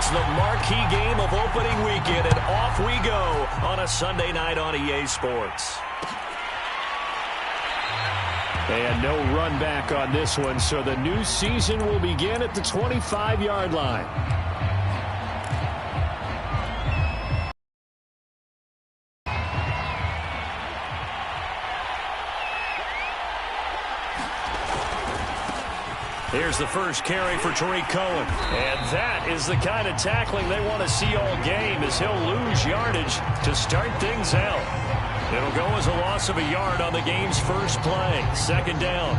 the marquee game of opening weekend, and off we go on a Sunday night on EA Sports. And no run back on this one, so the new season will begin at the 25-yard line. Here's the first carry for Tariq Cohen. And that is the kind of tackling they want to see all game, as he'll lose yardage to start things out. It'll go as a loss of a yard on the game's first play. Second down.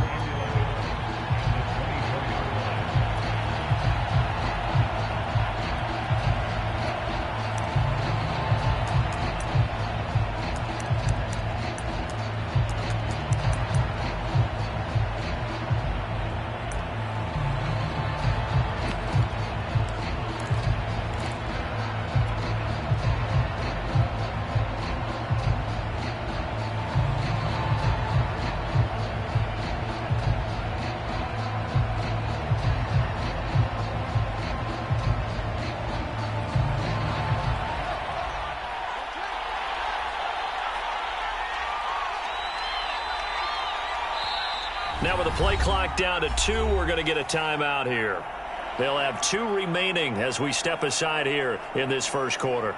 Now with the play clock down to 2, we're going to get a timeout here. They'll have 2 remaining as we step aside here in this first quarter.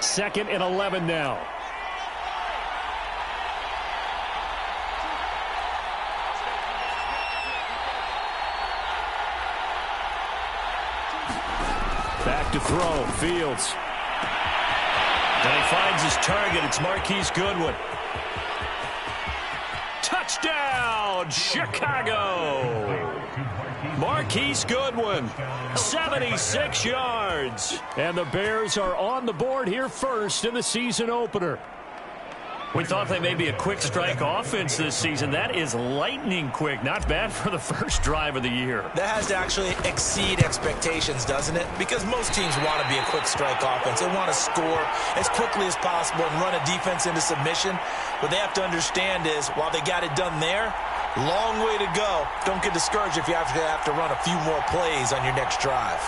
Second and 11 now. Back to throw. Fields. And he finds his target. It's Marquise Goodwin. Touchdown, Chicago! Marquise Goodwin, 76 yards. And the Bears are on the board here first in the season opener. We thought they may be a quick strike offense this season. That is lightning quick. Not bad for the first drive of the year. That has to actually exceed expectations, doesn't it? Because most teams want to be a quick strike offense. They want to score as quickly as possible and run a defense into submission. What they have to understand is, while they got it done there, long way to go. Don't get discouraged if you have to run a few more plays on your next drive.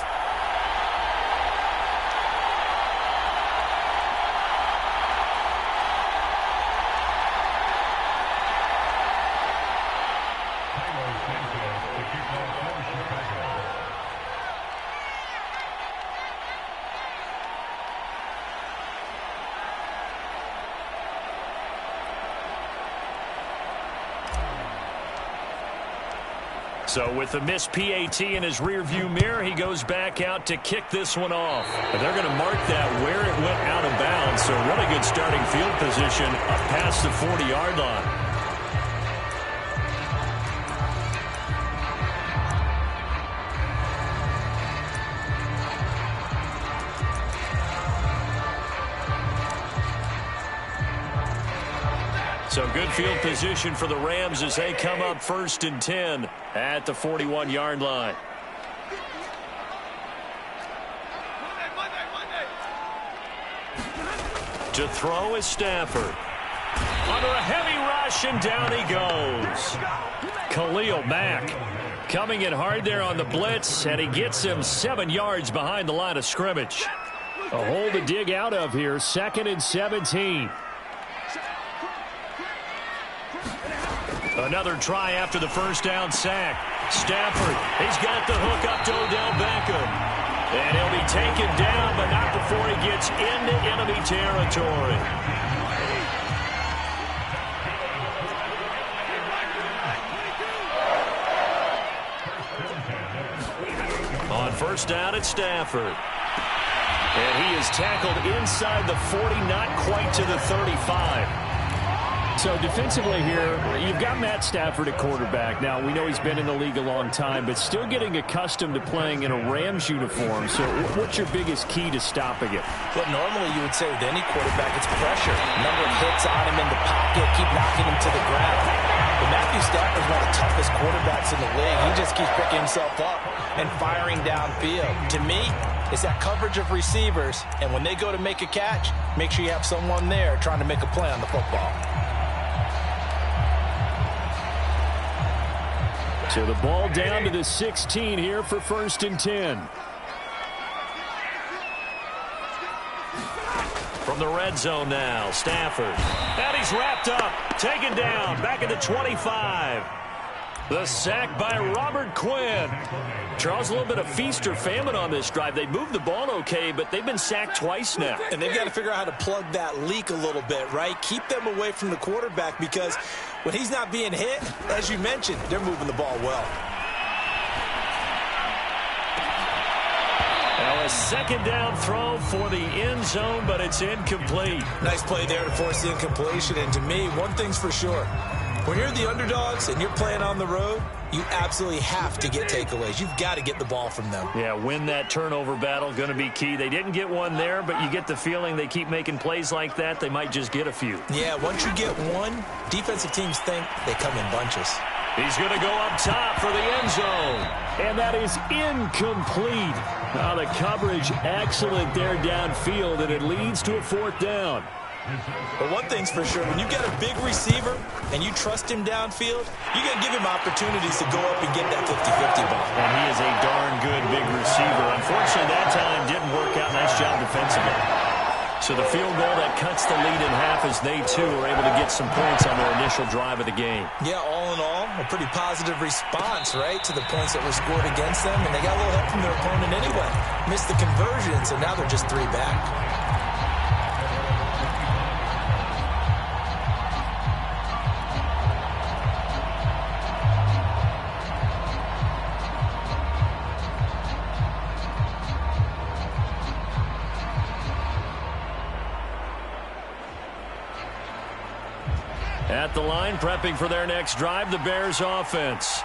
So with the missed PAT in his rearview mirror, he goes back out to kick this one off. But they're going to mark that where it went out of bounds. So really good starting field position up past the 40-yard line. So good field position for the Rams as they come up 1st and 10 at the 41-yard line. To throw is Stafford. Under a heavy rush, and down he goes. Khalil Mack coming in hard there on the blitz, and he gets him 7 yards behind the line of scrimmage. A hole to dig out of here, 2nd and 17. Another try after the first down sack. Stafford, he's got the hook up to Odell Beckham. And he'll be taken down, but not before he gets into enemy territory. On first down, it's Stafford. And he is tackled inside the 40, not quite to the 35. So defensively here, you've got Matt Stafford at quarterback. Now, we know he's been in the league a long time, but still getting accustomed to playing in a Rams uniform. So what's your biggest key to stopping it? Well, normally you would say with any quarterback, it's pressure. Number of hits on him in the pocket, keep knocking him to the ground. But Matthew Stafford's one of the toughest quarterbacks in the league. He just keeps picking himself up and firing downfield. To me, it's that coverage of receivers, and when they go to make a catch, make sure you have someone there trying to make a play on the football. So the ball down to the 16 here for 1st and 10. From the red zone now, Stafford. And he's wrapped up, taken down, back at the 25. The sack by Robert Quinn. Charles, a little bit of feast or famine on this drive. They moved the ball okay, but they've been sacked twice now. And they've got to figure out how to plug that leak a little bit, right? Keep them away from the quarterback because when he's not being hit, as you mentioned, they're moving the ball well. Now a second down throw for the end zone, but it's incomplete. Nice play there to force the incompletion. And to me, one thing's for sure. When you're the underdogs and you're playing on the road, you absolutely have to get takeaways. You've got to get the ball from them. Yeah, win that turnover battle, going to be key. They didn't get one there, but you get the feeling they keep making plays like that, they might just get a few. Yeah, once you get one, defensive teams think they come in bunches. He's going to go up top for the end zone. And that is incomplete. Now the coverage excellent there downfield, and it leads to a 4th down. But one thing's for sure, when you get a big receiver and you trust him downfield, you're going to give him opportunities to go up and get that 50-50 ball. And he is a darn good big receiver. Unfortunately, that time didn't work out. Nice job defensively. So the field goal that cuts the lead in half as they, too, are able to get some points on their initial drive of the game. Yeah, all in all, a pretty positive response, right, to the points that were scored against them. And they got a little help from their opponent anyway. Missed the conversion, so now they're just 3 back. At the line, prepping for their next drive, the Bears offense.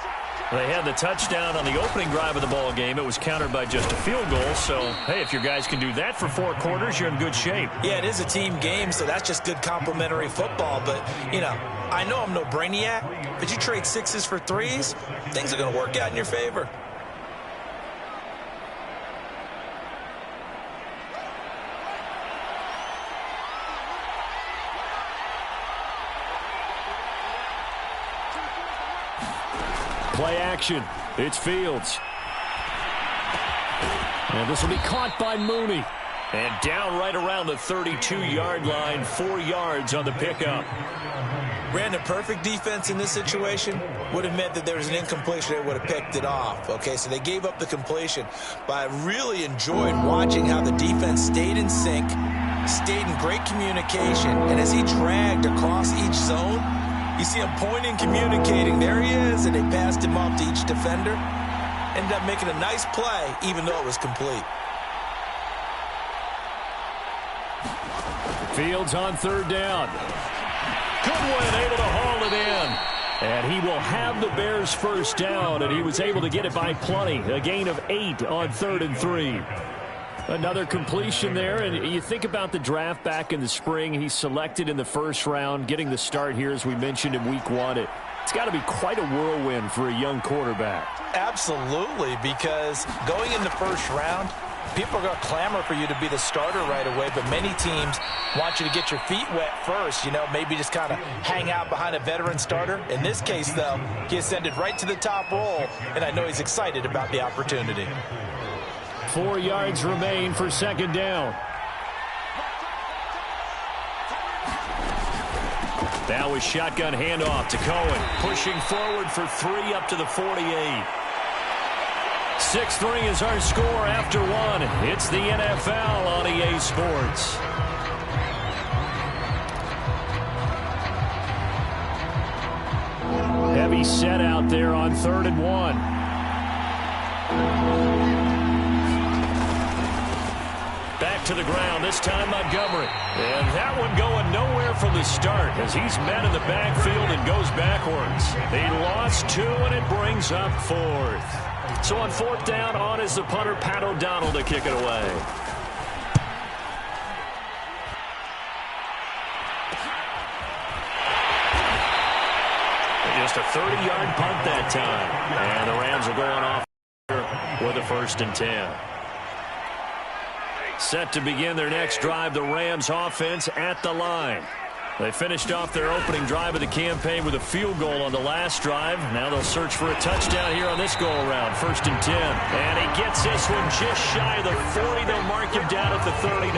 They had the touchdown on the opening drive of the ball game. It was countered by just a field goal. So, hey, if your guys can do that for 4 quarters, you're in good shape. Yeah, it is a team game, so that's just good complementary football. But, you know, I know I'm no brainiac, but you trade 6s for 3s, things are going to work out in your favor. Play action. It's Fields. And this will be caught by Mooney. And down right around the 32-yard line, 4 yards on the pickup. Brandon, perfect defense in this situation would have meant that there was an incompletion. They would have picked it off. Okay, so they gave up the completion. But I really enjoyed watching how the defense stayed in sync, stayed in great communication. And as he dragged across each zone, you see him pointing, communicating. There he is, and they passed him off to each defender. Ended up making a nice play, even though it was complete. Fields on 3rd down. Goodwin able to haul it in. And he will have the Bears' 1st down, and he was able to get it by plenty. A gain of 8 on 3rd and 3. Another completion there, and you think about the draft back in the spring. He's selected in the 1st round, getting the start here, as we mentioned, in week 1. It's got to be quite a whirlwind for a young quarterback. Absolutely, because going in the 1st round, people are going to clamor for you to be the starter right away, but many teams want you to get your feet wet first, you know, maybe just kind of hang out behind a veteran starter. In this case, though, he ascended right to the top roll, and I know he's excited about the opportunity. 4 yards remain for 2nd down. Now a shotgun handoff to Cohen. Pushing forward for 3 up to the 48. 6-3 is our score after 1. It's the NFL on EA Sports. Heavy set out there on 3rd and 1. Back knocked to the ground, this time Montgomery. And that one going nowhere from the start as he's met in the backfield and goes backwards. He lost 2, and it brings up 4th. So on 4th down, on is the punter, Pat O'Donnell, to kick it away. Just a 30-yard punt that time. And the Rams are going off with a 1st and 10. Set to begin their next drive, the Rams offense at the line. They finished off their opening drive of the campaign with a field goal on the last drive. Now they'll search for a touchdown here on this go-around. 1st and 10. And he gets this one just shy of the 40. They'll mark him down at the 39.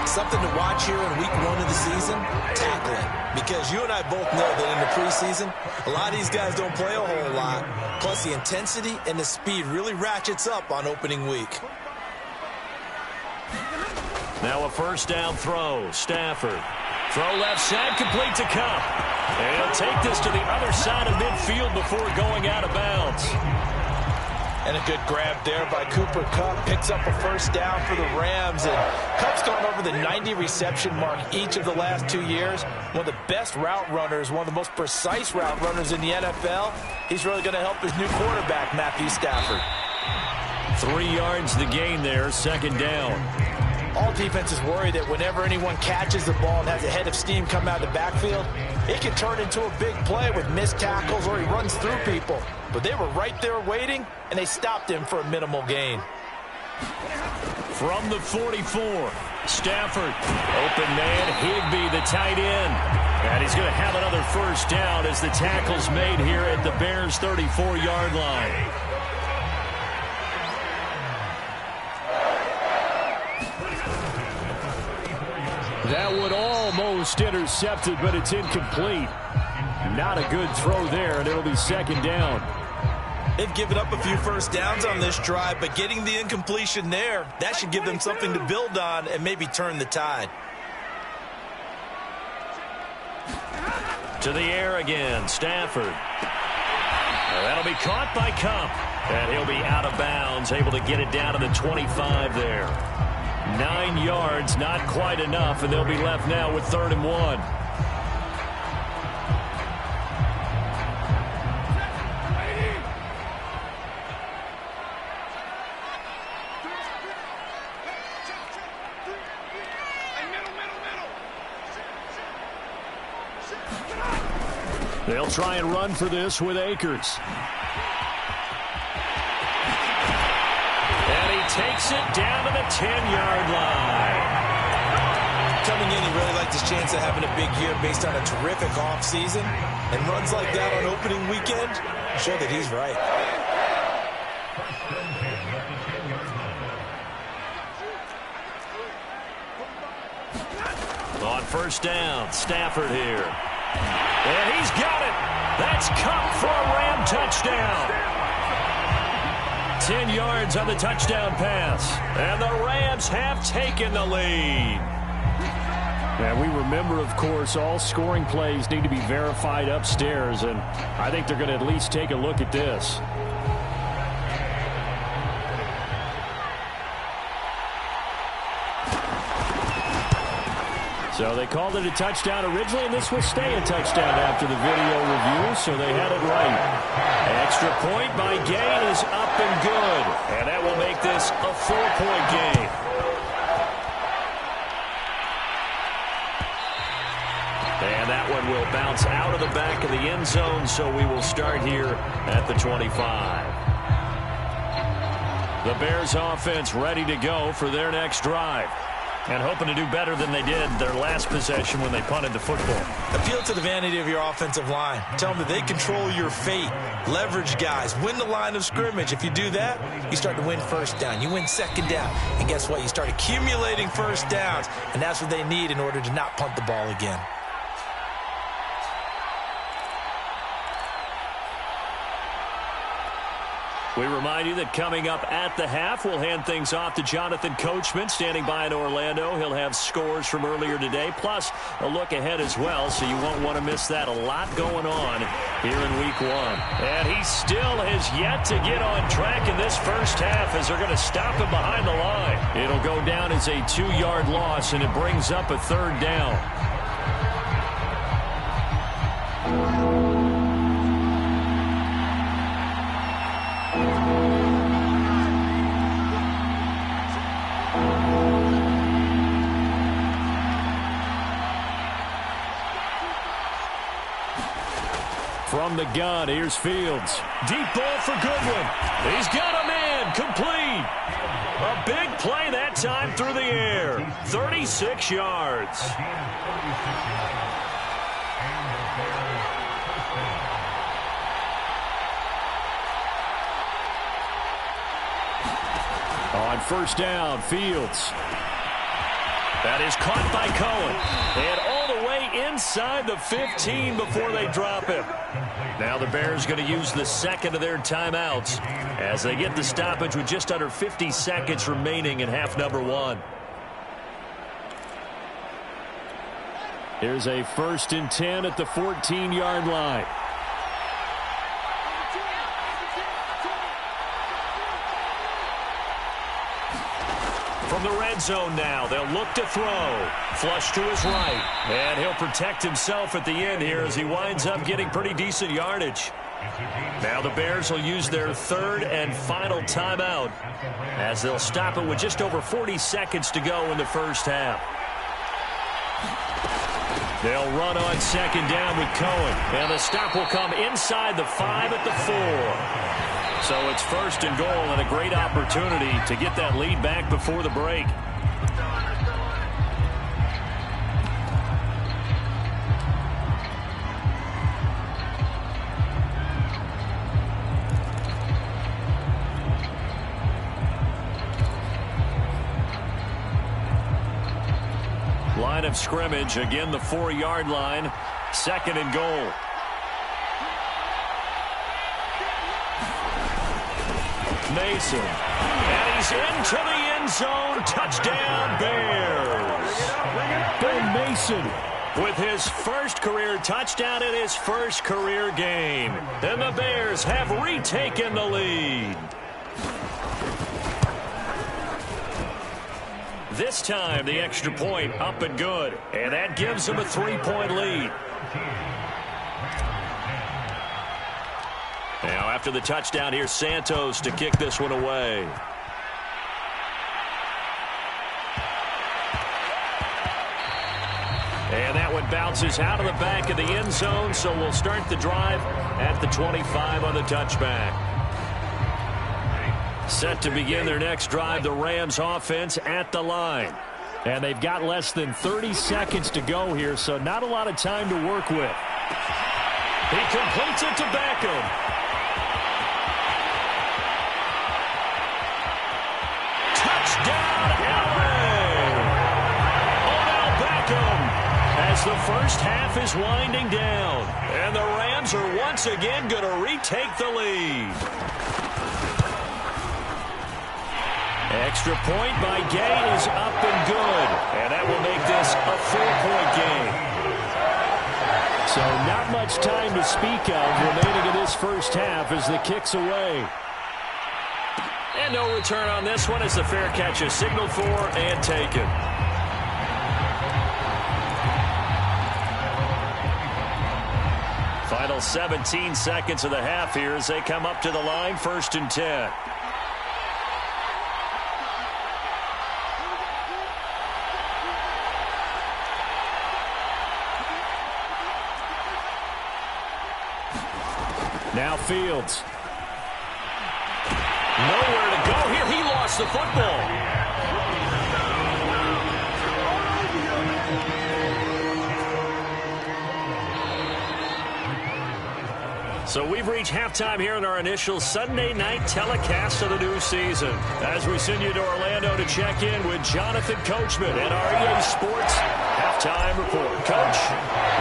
Something to watch here in week 1 of the season, tackling. Because you and I both know that in the preseason, a lot of these guys don't play a whole lot. Plus the intensity and the speed really ratchets up on opening week. Now a 1st down throw. Stafford. Throw left side, complete to Kupp. And he'll take this to the other side of midfield before going out of bounds. And a good grab there by Cooper Kupp. Picks up a 1st down for the Rams. And Kupp's gone over the 90 reception mark each of the last 2 years. One of the best route runners, one of the most precise route runners in the NFL. He's really going to help his new quarterback, Matthew Stafford. 3 yards the gain there, 2nd down. All defenses worry that whenever anyone catches the ball and has a head of steam come out of the backfield, it can turn into a big play with missed tackles or he runs through people. But they were right there waiting, and they stopped him for a minimal gain. From the 44, Stafford. Open man, Higbee, the tight end. And he's going to have another 1st down as the tackle's made here at the Bears' 34-yard line. That one almost intercepted, but it's incomplete. Not a good throw there, and it'll be 2nd down. They've given up a few 1st downs on this drive, but getting the incompletion there, that should give them something to build on and maybe turn the tide. To the air again, Stafford. That'll be caught by Kupp, and he'll be out of bounds, able to get it down to the 25 there. 9 yards, not quite enough, and they'll be left now with 3rd and 1. They'll try and run for this with Akers. And he takes it down to the 10-yard line. Coming in, he really liked his chance of having a big year based on a terrific offseason. And runs like that on opening weekend show that he's right. On 1st down, Stafford here. And he's got it. That's Kupp for a Ram touchdown. 10 yards on the touchdown pass. And the Rams have taken the lead. And we remember, of course, all scoring plays need to be verified upstairs. And I think they're going to at least take a look at this. So they called it a touchdown originally, and this will stay a touchdown after the video review, so they had it right. Extra point by Gain is up and good, and that will make this a 4-point game. And that one will bounce out of the back of the end zone, so we will start here at the 25. The Bears offense ready to go for their next drive. And hoping to do better than they did their last possession when they punted the football. Appeal to the vanity of your offensive line. Tell them that they control your fate. Leverage guys. Win the line of scrimmage. If you do that, you start to win 1st down. You win 2nd down. And guess what? You start accumulating 1st downs. And that's what they need in order to not punt the ball again. We remind you that coming up at the half, we'll hand things off to Jonathan Coachman, standing by in Orlando. He'll have scores from earlier today, plus a look ahead as well, so you won't want to miss that. A lot going on here in Week 1. And he still has yet to get on track in this first half as they're going to stop him behind the line. It'll go down as a 2-yard loss, and it brings up a 3rd down. From the gun, here's Fields. Deep ball for Goodwin. He's got a man, complete. A big play that time through the air. 36 yards. On first down, Fields. That is caught by Cohen. And all the way inside the 15 before they drop him. Now the Bears going to use the second of their timeouts as they get the stoppage with just under 50 seconds remaining in half number 1. Here's a 1st and 10 at the 14-yard line. From the red zone now, they'll look to throw. Flush to his right. And he'll protect himself at the end here as he winds up getting pretty decent yardage. Now the Bears will use their 3rd and final timeout as they'll stop it with just over 40 seconds to go in the first half. They'll run on 2nd down with Cohen. And the stop will come inside the 5 at the 4. So it's 1st and goal and a great opportunity to get that lead back before the break. Line of scrimmage, again the 4-yard line, 2nd and goal. Mason, and he's into the end zone. Touchdown, Bears. Ben Mason with his first career touchdown in his first career game. And the Bears have retaken the lead. This time, the extra point up and good. And that gives them a 3-point lead. Now, after the touchdown, here's Santos to kick this one away. And that one bounces out of the back of the end zone, so we'll start the drive at the 25 on the touchback. Set to begin their next drive, the Rams offense at the line. And they've got less than 30 seconds to go here, so not a lot of time to work with. He completes it to Beckham. Touchdown, LA! Odell Beckham as the first half is winding down. And the Rams are once again going to retake the lead. Extra point by Gay is up and good. And that will make this a 4-point game. So not much time to speak of remaining in this first half as the kick's away. And no return on this one as the fair catch is signaled for and taken. Final 17 seconds of the half here as they come up to the line, 1st and 10. Now Fields. Nowhere to go here. He lost the football. So we've reached halftime here in our initial Sunday night telecast of the new season. As we send you to Orlando to check in with Jonathan Coachman and our EA Sports halftime report. Coach,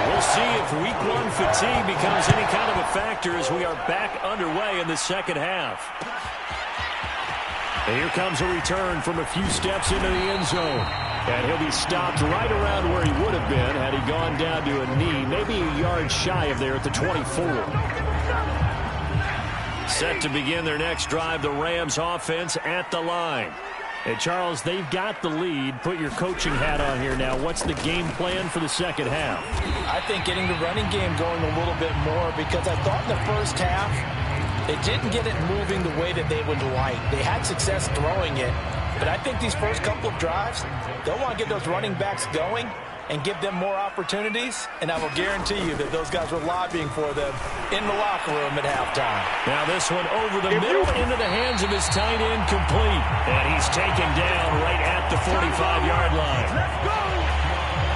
we'll see if week one fatigue becomes any kind of a factor as we are back underway in the second half. And here comes a return from a few steps into the end zone. And he'll be stopped right around where he would have been had he gone down to a knee, maybe a yard shy of there at the 24. Set to begin their next drive, the Rams offense at the line. And Charles, they've got the lead. Put your coaching hat on here now. What's the game plan for the second half? I think getting the running game going a little bit more, because I thought in the first half they didn't get it moving the way that they would like. They had success throwing it, but I think these first couple of drives, they'll want to get those running backs going and give them more opportunities, and I will guarantee you that those guys were lobbying for them in the locker room at halftime. Now this one over the middle into the hands of his tight end, complete. And he's taken down right at the 45-yard line. Let's go!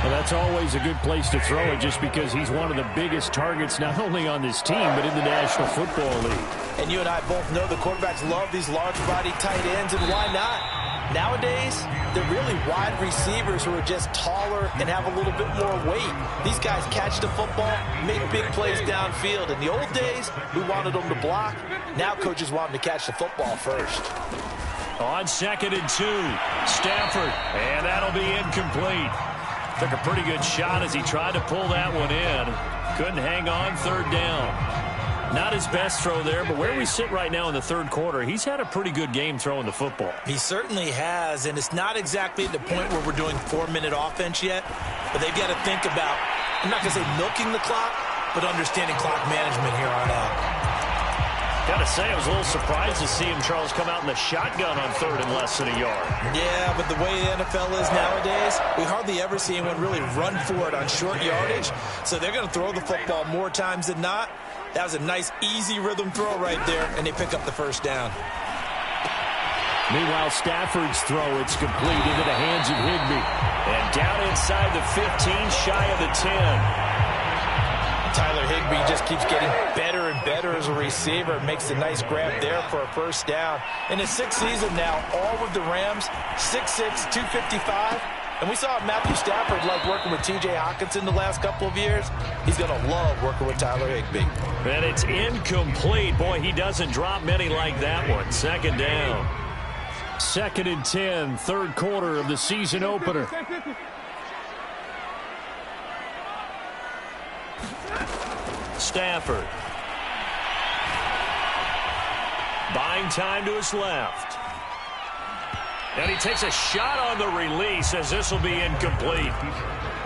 Well, that's always a good place to throw it, just because he's one of the biggest targets not only on this team but in the National Football League. And you and I both know the quarterbacks love these large-body tight ends, and why not? Nowadays, they're really wide receivers who are just taller and have a little bit more weight. These guys catch the football, make big plays downfield. In the old days, we wanted them to block. Now coaches want them to catch the football first. On 2nd and 2, Stafford, and that'll be incomplete. Took a pretty good shot as he tried to pull that one in. Couldn't hang on, 3rd down. Not his best throw there, but where we sit right now in the 3rd quarter, he's had a pretty good game throwing the football. He certainly has, and it's not exactly at the point where we're doing 4-minute offense yet, but they've got to think about, I'm not going to say milking the clock, but understanding clock management here on out. Got to say, I was a little surprised to see him, Charles, come out in the shotgun on 3rd and less than a yard. Yeah, but the way the NFL is nowadays, we hardly ever see anyone really run for it on short yardage, so they're going to throw the football more times than not. That was a nice, easy rhythm throw right there, and they pick up the 1st down. Meanwhile, Stafford's throw, it's complete into the hands of Higbee. And down inside the 15, shy of the 10. Tyler Higbee just keeps getting better and better as a receiver. Makes a nice grab there for a 1st down. In his 6th season now, all with the Rams, 6'6", 255. And we saw Matthew Stafford like working with T.J. Hockenson the last couple of years. He's going to love working with Tyler Higbee. And it's incomplete. Boy, he doesn't drop many like that one. 2nd down. 2nd and 10, 3rd quarter of the season opener. Stafford. Buying time to his left. And he takes a shot on the release as this will be incomplete.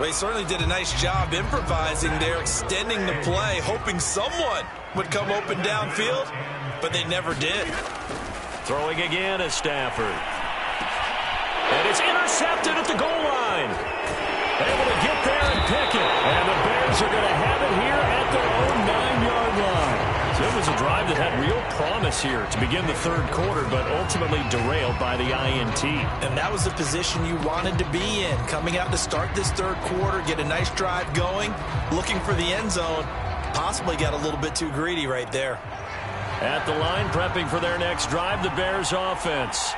Well, he certainly did a nice job improvising there, extending the play, hoping someone would come open downfield, but they never did. Throwing again is Stafford. And it's intercepted at the goal line. Able to get there and pick it. And the Bears are going to have it here at their own 9-yard line. So it was a drive that had real promise here to begin the 3rd quarter, but ultimately derailed by the INT. And that was the position you wanted to be in. Coming out to start this 3rd quarter, get a nice drive going, looking for the end zone. Possibly got a little bit too greedy right there. At the line, prepping for their next drive, the Bears offense.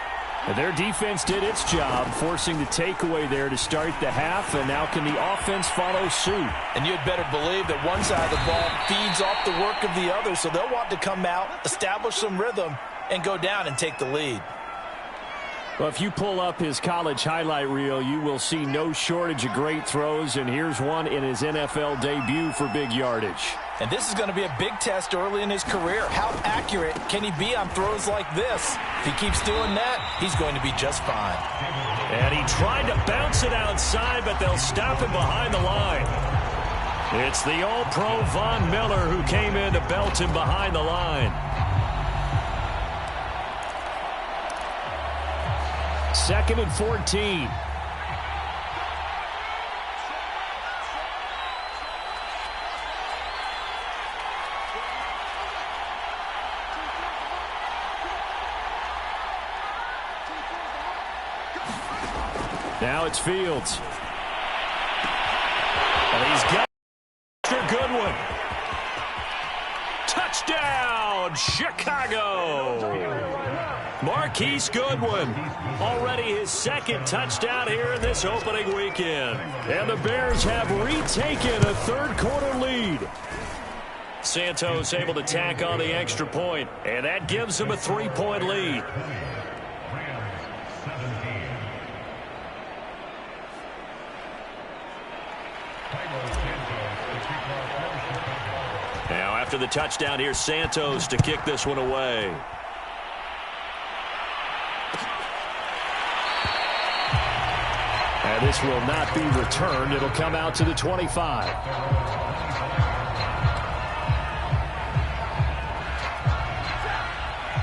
And their defense did its job, forcing the takeaway there to start the half, and now can the offense follow suit? And you'd better believe that one side of the ball feeds off the work of the other, so they'll want to come out, establish some rhythm, and go down and take the lead. Well, if you pull up his college highlight reel, you will see no shortage of great throws, and here's one in his NFL debut for big yardage. And this is going to be a big test early in his career. How accurate can he be on throws like this? If he keeps doing that, he's going to be just fine. And he tried to bounce it outside, but they'll stop him behind the line. It's the All-Pro Von Miller who came in to belt him behind the line. 2nd and 14. Now it's Fields. And he's got a good one. Touchdown, Chicago. Marquise Goodwin, already his second touchdown here in this opening weekend. And the Bears have retaken a third-quarter lead. Santos able to tack on the extra point, and that gives him a 3-point lead. Now after the touchdown, here's Santos to kick this one away. And this will not be returned. It'll come out to the 25.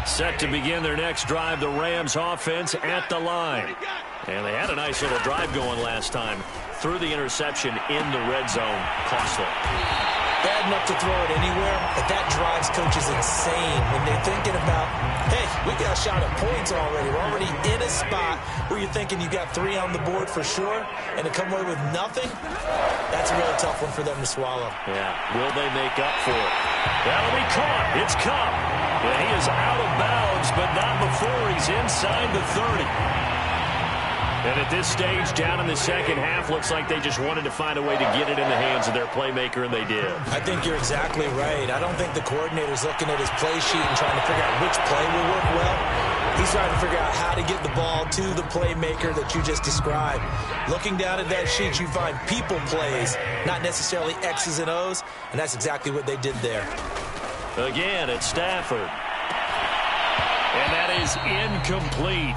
Set to begin their next drive, the Rams offense at the line. And they had a nice little drive going last time. Threw the interception in the red zone. Costly. Bad enough to throw it anywhere, but that drives coaches insane when they're thinking about, hey, we got a shot at points already. We're already in a spot where you're thinking you got 3 on the board for sure, and to come away with nothing, that's a really tough one for them to swallow. Yeah, will they make up for it? That'll be caught. It's Cup. And he is out of bounds, but not before he's inside the 30. And at this stage, down in the second half, looks like they just wanted to find a way to get it in the hands of their playmaker, and they did. I think you're exactly right. I don't think the coordinator's looking at his play sheet and trying to figure out which play will work well. He's trying to figure out how to get the ball to the playmaker that you just described. Looking down at that sheet, you find people plays, not necessarily X's and O's, and that's exactly what they did there. Again, it's Stafford. And that is incomplete.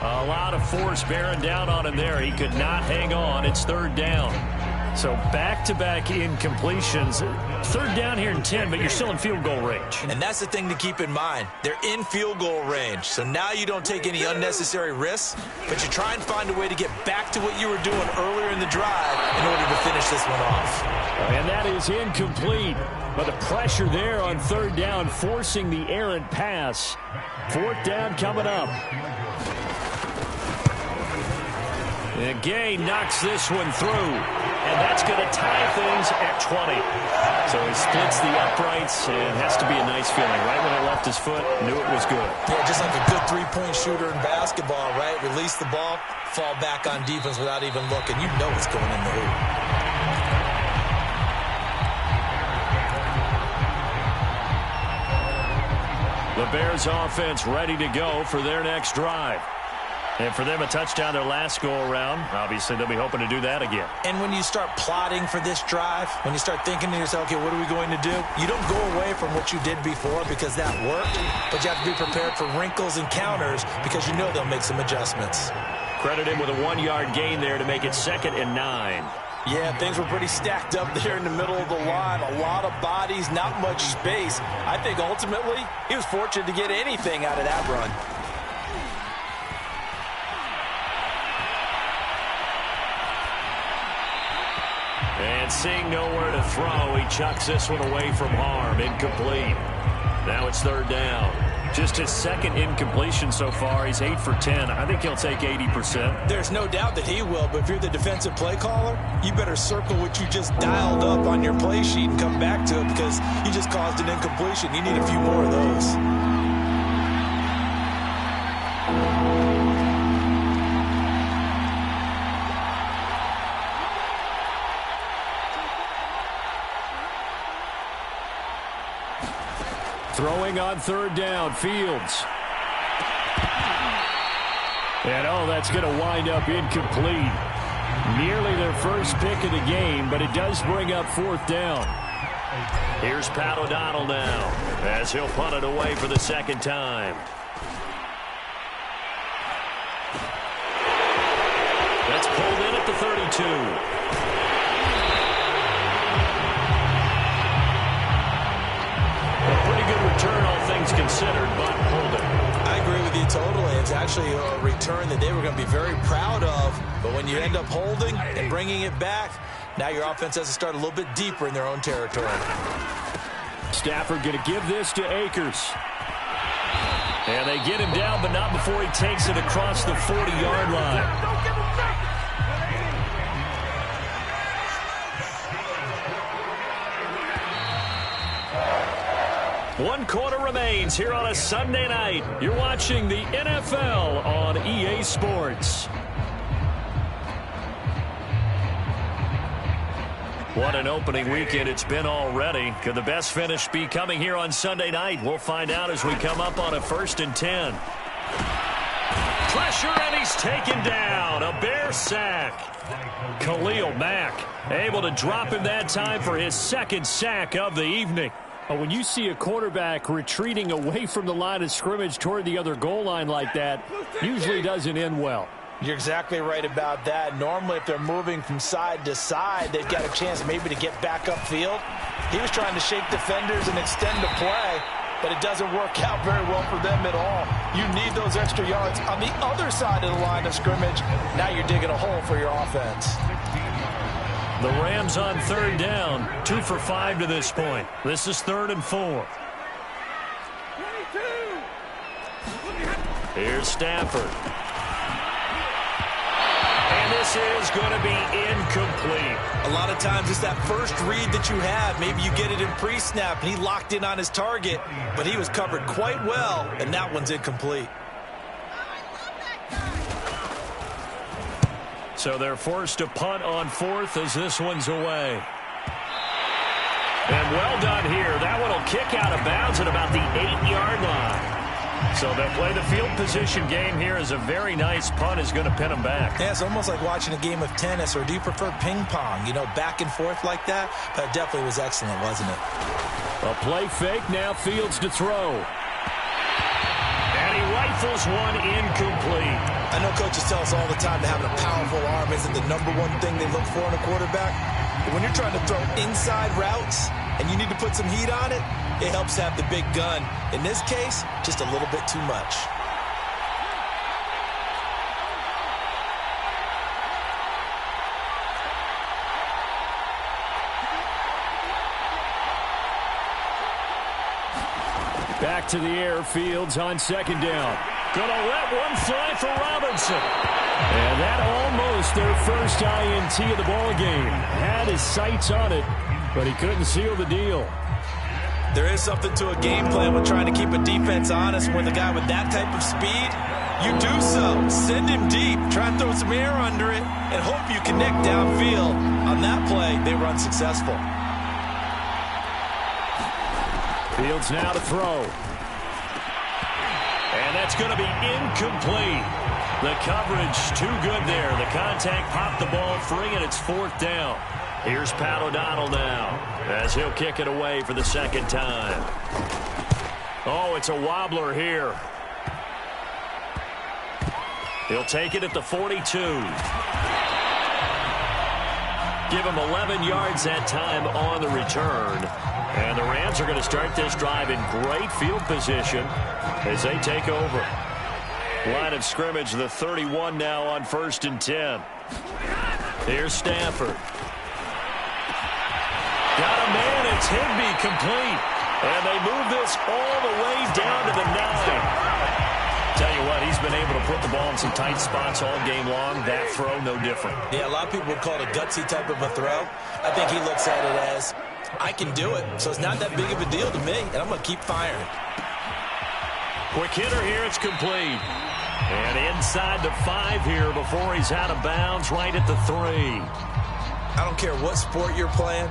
A lot of force bearing down on him there. He could not hang on. It's third down. So back-to-back incompletions. Third down here in 10, but you're still in field goal range. And that's the thing to keep in mind. They're in field goal range. So now you don't take any unnecessary risks, but you try and find a way to get back to what you were doing earlier in the drive in order to finish this one off. And that is incomplete. But the pressure there on third down, forcing the errant pass. Fourth down coming up. And Gay knocks this one through. And that's going to tie things at 20. So he splits the uprights and has to be a nice feeling. Right when it left his foot, knew it was good. Yeah, just like a good three-point shooter in basketball, right? Release the ball, fall back on defense without even looking. You know it's going in the hoop. The Bears offense ready to go for their next drive. And for them, a touchdown their last go-around. Obviously, they'll be hoping to do that again. And when you start plotting for this drive, when you start thinking to yourself, okay, what are we going to do? You don't go away from what you did before because that worked, but you have to be prepared for wrinkles and counters because you know they'll make some adjustments. Credit him with a 1-yard gain there to make it 2nd and 9. Yeah, things were pretty stacked up there in the middle of the line. A lot of bodies, not much space. I think ultimately he was fortunate to get anything out of that run. And seeing nowhere to throw, he chucks this one away from harm. Incomplete. Now it's third down. Just his second incompletion so far. He's 8 for 10. I think he'll take 80%. There's no doubt that he will, but if you're the defensive play caller, you better circle what you just dialed up on your play sheet and come back to it because you just caused an incompletion. You need a few more of those. Throwing on third down, Fields. And, oh, that's going to wind up incomplete. Nearly their first pick of the game, but it does bring up fourth down. Here's Pat O'Donnell now, as he'll punt it away for the second time. That's pulled in at the 32. Return, all things considered, but holding. I agree with you totally. It's actually a return that they were going to be very proud of, but when you end up holding and bringing it back, now your offense has to start a little bit deeper in their own territory. Stafford going to give this to Akers. And they get him down, but not before he takes it across the 40-yard line. One quarter remains here on a Sunday night. You're watching the NFL on EA Sports. What an opening weekend it's been already. Could the best finish be coming here on Sunday night? We'll find out as we come up on a 1st and 10. Pressure, and he's taken down. A Bear sack. Khalil Mack able to drop him that time for his 2nd sack of the evening. When you see a quarterback retreating away from the line of scrimmage toward the other goal line like that, usually doesn't end well. You're exactly right about that. Normally, if they're moving from side to side, they've got a chance maybe to get back upfield. He was trying to shake defenders and extend the play, but it doesn't work out very well for them at all. You need those extra yards on the other side of the line of scrimmage. Now you're digging a hole for your offense. The Rams on 3rd down, 2 for 5 to this point. This is 3rd and 4. Here's Stafford. And this is going to be incomplete. A lot of times it's that first read that you have. Maybe you get it in pre-snap, and he locked in on his target, but he was covered quite well, and that one's incomplete. So they're forced to punt on 4th as this one's away. And well done here. That one will kick out of bounds at about the 8-yard line. So they'll play the field position game here as a very nice punt is going to pin them back. Yeah, it's almost like watching a game of tennis, or do you prefer ping pong? You know, back and forth like that? That definitely was excellent, wasn't it? A play fake, now Fields to throw. And he rifles one incomplete. I know coaches tell us all the time that having a powerful arm isn't the #1 thing they look for in a quarterback. But when you're trying to throw inside routes and you need to put some heat on it, it helps to have the big gun. In this case, just a little bit too much. Back to the air, Fields on 2nd down. Gonna let one fly for Robinson. And that almost their first INT of the ball game. Had his sights on it, but he couldn't seal the deal. There is something to a game plan with trying to keep a defense honest. With a guy with that type of speed, you do so. Send him deep, try and throw some air under it, and hope you connect downfield. On that play, they were unsuccessful. Fields now to throw. And that's going to be incomplete. The coverage too good there. The contact popped the ball free, and it's 4th down. Here's Pat O'Donnell now as he'll kick it away for the 2nd time. Oh, it's a wobbler here. He'll take it at the 42. Give him 11 yards that time on the return. And the Rams are going to start this drive in great field position as they take over. Line of scrimmage, the 31 now on 1st and 10. Here's Stafford. Got a man, it's Higbee complete. And they move this all the way down to the 9. Tell you what, he's been able to put the ball in some tight spots all game long. That throw, no different. Yeah, a lot of people would call it a gutsy type of a throw. I think he looks at it as, I can do it, so it's not that big of a deal to me, and I'm going to keep firing. Quick hitter here, it's complete. And inside the 5 here before he's out of bounds, right at the 3. I don't care what sport you're playing.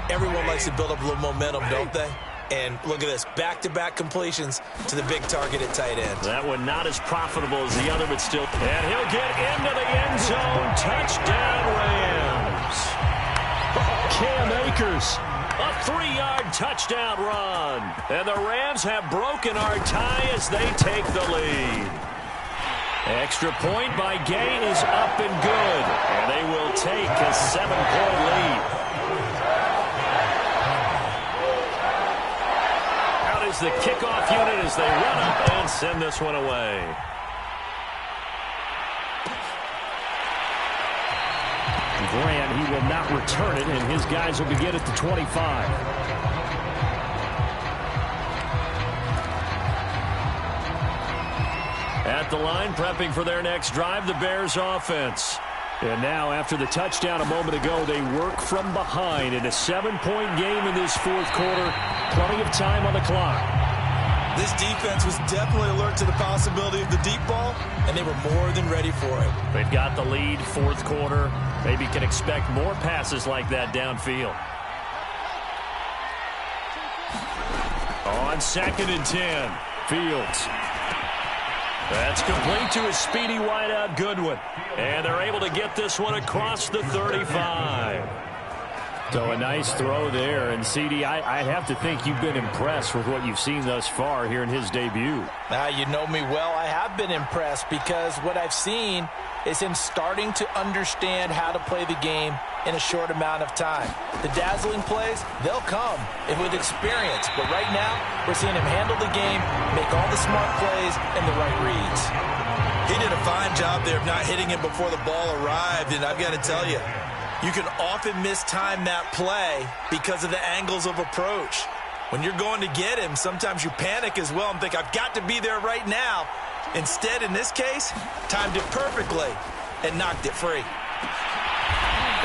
Everyone likes to build up a little momentum, don't they? And look at this, back-to-back completions to the big target at tight end. That one not as profitable as the other, but still. And he'll get into the end zone. Touchdown, Rams. Cam Akers, a 3-yard touchdown run. And the Rams have broken our tie as they take the lead. Extra point by Gay is up and good. And they will take a 7-point lead. Out is the kickoff unit as they run up and send this one away. Grant, he will not return it, and his guys will begin at the 25. At the line, prepping for their next drive, the Bears offense. And now, after the touchdown a moment ago, they work from behind in a 7-point game in this fourth quarter. Plenty of time on the clock. This defense was definitely alert to the possibility of the deep ball, and they were more than ready for it. They've got the lead, fourth quarter. Maybe can expect more passes like that downfield. On 2nd and 10, Fields. That's complete to his speedy wideout, Goodwin. And they're able to get this one across the 35. So a nice throw there. And, CD, I have to think you've been impressed with what you've seen thus far here in his debut. Now, you know me well. I have been impressed because what I've seen is him starting to understand how to play the game in a short amount of time. The dazzling plays, they'll come with experience. But right now, we're seeing him handle the game, make all the smart plays, and the right reads. He did a fine job there of not hitting him before the ball arrived. And I've got to tell you, you can often mistime that play because of the angles of approach. When you're going to get him, sometimes you panic as well and think, I've got to be there right now. Instead, in this case, timed it perfectly and knocked it free.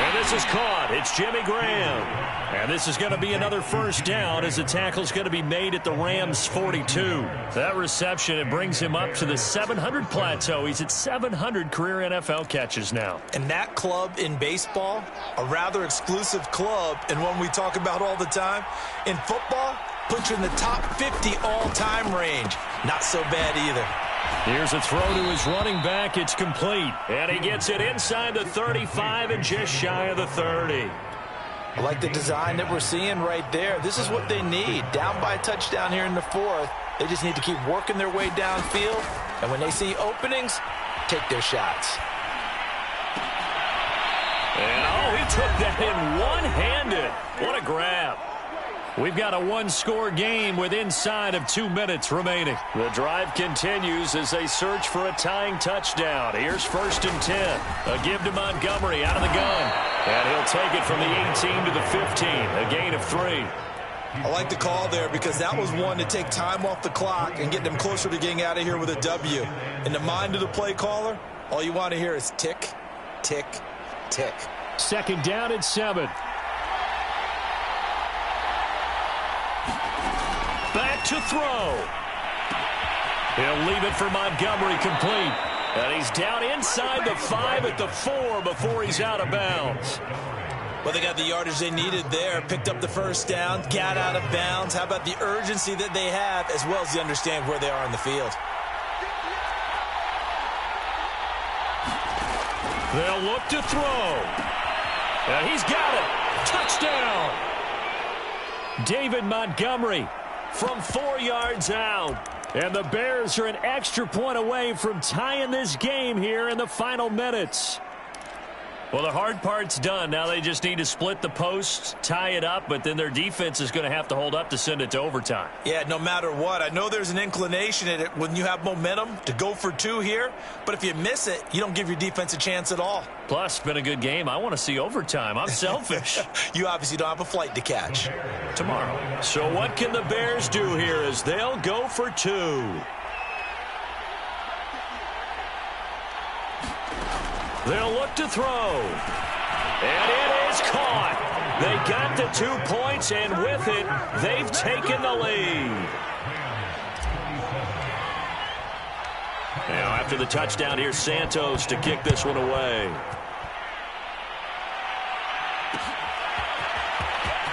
And this is caught. It's Jimmy Graham. And this is going to be another first down as the tackle's going to be made at the Rams' 42. That reception, it brings him up to the 700 plateau. He's at 700 career NFL catches now. And that club in baseball, a rather exclusive club and one we talk about all the time. In football, puts you in the top 50 all-time range. Not so bad either. Here's a throw to his running back. It's complete. And he gets it inside the 35 and just shy of the 30. I like the design that we're seeing right there. This is what they need. Down by a touchdown here in the fourth. They just need to keep working their way downfield. And when they see openings, take their shots. And, he took that in one-handed. What a grab. We've got a one-score game with inside of 2 minutes remaining. The drive continues as they search for a tying touchdown. Here's 1st and 10. A give to Montgomery out of the gun. And he'll take it from the 18 to the 15. A gain of 3. I like the call there because that was one to take time off the clock and get them closer to getting out of here with a W. In the mind of the play caller, all you want to hear is tick, tick, tick. 2nd down and 7. Back to throw. He'll leave it for Montgomery complete. And he's down inside the 5 at the 4 before he's out of bounds. Well, they got the yardage they needed there. Picked up the first down, got out of bounds. How about the urgency that they have as well as the understand where they are in the field? They'll look to throw. And he's got it. Touchdown. David Montgomery from 4 yards out. And the Bears are an extra point away from tying this game here in the final minutes. Well, the hard part's done. Now they just need to split the posts, tie it up, but then their defense is going to have to hold up to send it to overtime. Yeah, no matter what. I know there's an inclination in it when you have momentum to go for 2 here, but if you miss it, you don't give your defense a chance at all. Plus, it's been a good game. I want to see overtime. I'm selfish. You obviously don't have a flight to catch. Tomorrow. So what can the Bears do here as they'll go for 2? They'll look to throw. And it is caught. They got the 2 points, and with it, they've taken the lead. Now, after the touchdown, here's Santos to kick this one away.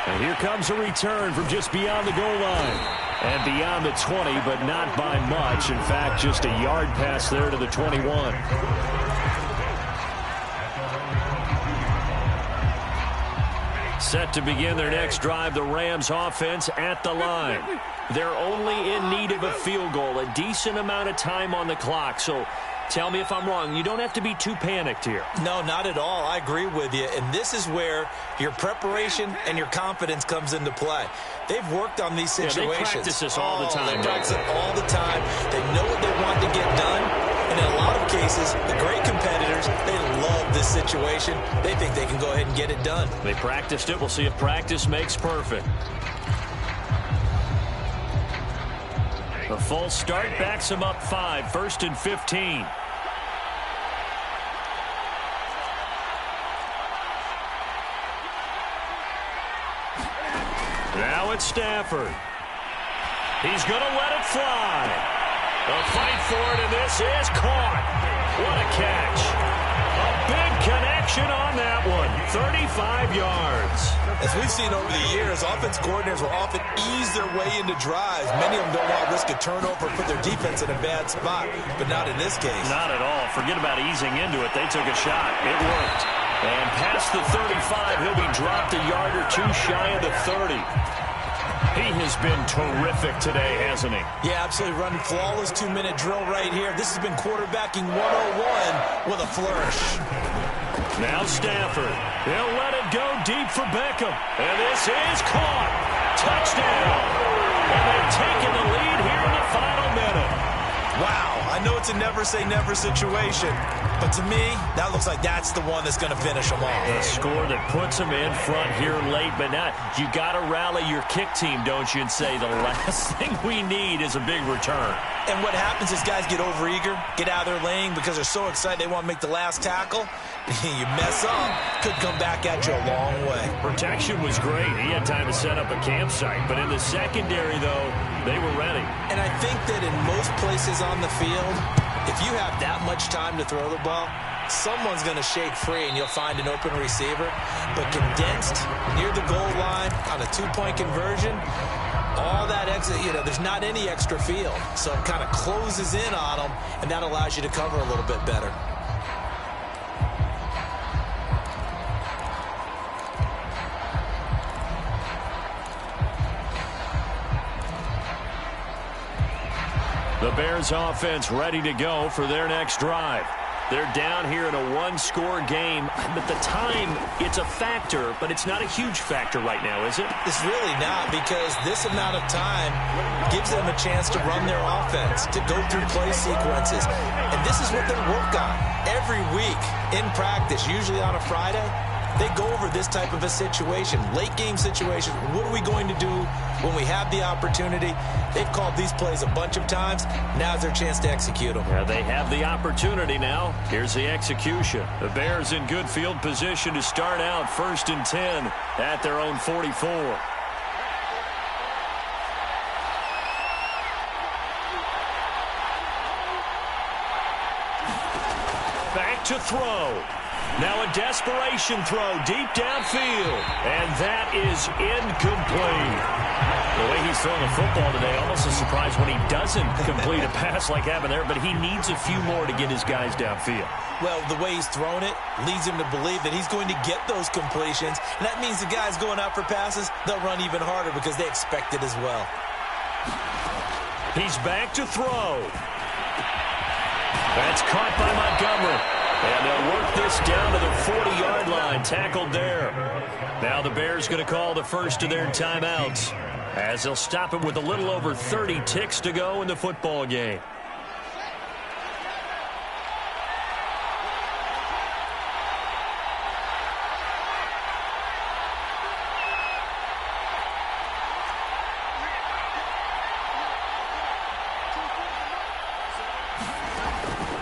And here comes a return from just beyond the goal line. And beyond the 20, but not by much. In fact, just a yard pass there to the 21. Set to begin their next drive, the Rams offense at the line. They're only in need of a field goal, a decent amount of time on the clock. So tell me if I'm wrong. You don't have to be too panicked here. No, not at all. I agree with you. And this is where your preparation and your confidence comes into play. They've worked on these situations. Yeah, they practice this all the time. They practice it all the time. They know what they want to get done. And in a lot of cases, the great competitors, they love this situation. They think they can go ahead and get it done. They practiced it. We'll see if practice makes perfect. The full start backs them up 5, 1st and 15. it's Stafford. He's going to let it fly. A fight for it, and this is caught. What a catch. A big connection on that one. 35 yards. As we've seen over the years, offense coordinators will often ease their way into drives. Many of them don't want to risk a turnover or put their defense in a bad spot, but not in this case. Not at all. Forget about easing into it. They took a shot. It worked. And past the 35, he'll be dropped a yard or two shy of the 30. He has been terrific today, hasn't he? Yeah, absolutely. Running flawless 2-minute drill right here. This has been quarterbacking 101 with a flourish. Now Stafford. He'll let it go deep for Beckham. And this is caught. Touchdown. And they've taken the lead here in the final minute. Wow, I know it's a never-say-never situation, but to me, that looks like that's the one that's going to finish them off. A score that puts them in front here late, but not. You got to rally your kick team, don't you, and say the last thing we need is a big return. And what happens is guys get overeager, get out of their lane because they're so excited they want to make the last tackle. You mess up, could come back at you a long way. Protection was great. He had time to set up a campsite, but in the secondary, though, they were ready. And I think that in most places on the field, if you have that much time to throw the ball, someone's going to shake free and you'll find an open receiver. But condensed near the goal line on a two-point conversion, all that exit, there's not any extra field. So it kind of closes in on them, and that allows you to cover a little bit better. The Bears offense ready to go for their next drive. They're down here in a one-score game. But the time, it's a factor, but it's not a huge factor right now, is it? It's really not, because this amount of time gives them a chance to run their offense, to go through play sequences. And this is what they work on every week in practice, usually on a Friday. They go over this type of a situation, late game situation. What are we going to do when we have the opportunity? They've called these plays a bunch of times. Now's their chance to execute them. Yeah, they have the opportunity now. Here's the execution. The Bears in good field position to start out 1st and 10 at their own 44. Back to throw. Now a desperation throw deep downfield. And that is incomplete. The way he's throwing the football today, almost a surprise when he doesn't complete a pass like happened there, but he needs a few more to get his guys downfield. Well, the way he's thrown it leads him to believe that he's going to get those completions. And that means the guys going out for passes, they'll run even harder because they expect it as well. He's back to throw. That's caught by Montgomery. And they'll work this down to the 40-yard line, tackled there. Now the Bears going to call the first of their timeouts, as they'll stop it with a little over 30 ticks to go in the football game.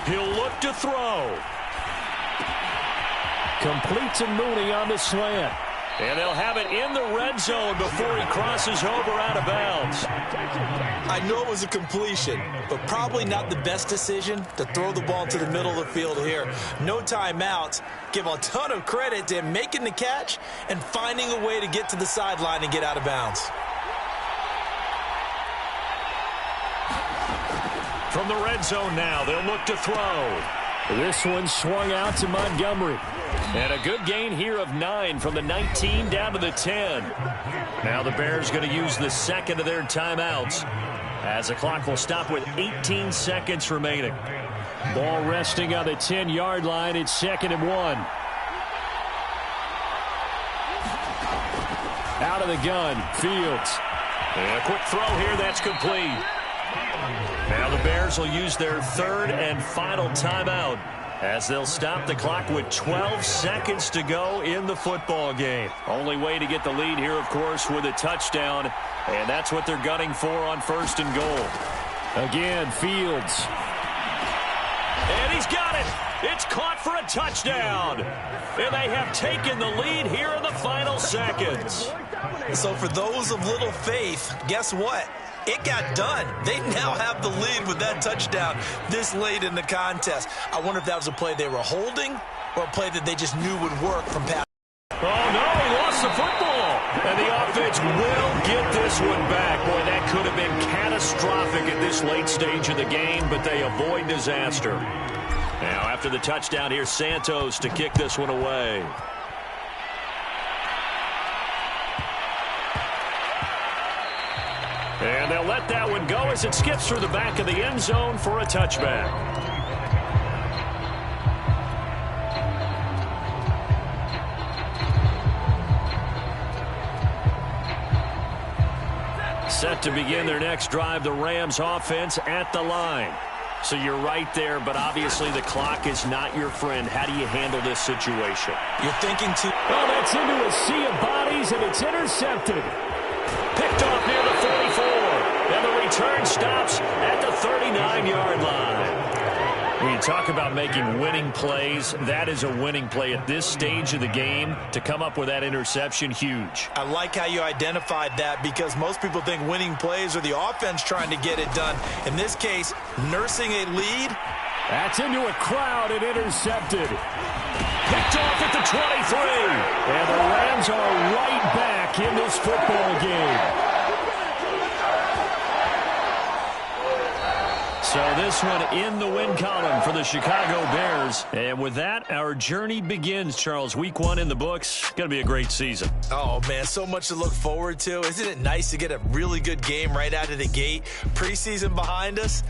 He'll look to throw. Complete to Mooney on the slant. And they'll have it in the red zone before he crosses over out of bounds. I know it was a completion, but probably not the best decision to throw the ball to the middle of the field here. No timeouts. Give a ton of credit to him making the catch and finding a way to get to the sideline and get out of bounds. From the red zone now, they'll look to throw. This one swung out to Montgomery. And a good gain here of 9 from the 19 down to the 10. Now the Bears going to use the second of their timeouts, as the clock will stop with 18 seconds remaining. Ball resting on the 10-yard line. It's 2nd and 1. Out of the gun, Fields. And a quick throw here, that's complete. Now the Bears will use their third and final timeout, as they'll stop the clock with 12 seconds to go in the football game. Only way to get the lead here, of course, with a touchdown, and that's what they're gunning for on 1st and goal. Again, Fields. And he's got it. It's caught for a touchdown. And they have taken the lead here in the final seconds. So for those of little faith, guess what? It got done. They now have the lead with that touchdown this late in the contest. I wonder if that was a play they were holding or a play that they just knew would work from pass. Oh, no, he lost the football. And the offense will get this one back. Boy, that could have been catastrophic at this late stage of the game, but they avoid disaster. Now, after the touchdown, here's Santos to kick this one away. And they'll let that one go as it skips through the back of the end zone for a touchback. Set to begin their next drive, the Rams offense at the line. So you're right there, but obviously the clock is not your friend. How do you handle this situation? You're thinking too. Oh, that's into a sea of bodies, and it's intercepted. Picked off near the 44. And the return stops at the 39-yard line. When you talk about making winning plays, that is a winning play at this stage of the game. To come up with that interception, huge. I like how you identified that because most people think winning plays are the offense trying to get it done. In this case, nursing a lead. That's into a crowd and intercepted. Picked off at the 23. And the Rams are right back in this football game. So this one in the win column for the Chicago Bears. And with that, our journey begins, Charles. Week 1 in the books. Going to be a great season. Oh, man, so much to look forward to. Isn't it nice to get a really good game right out of the gate? Preseason behind us.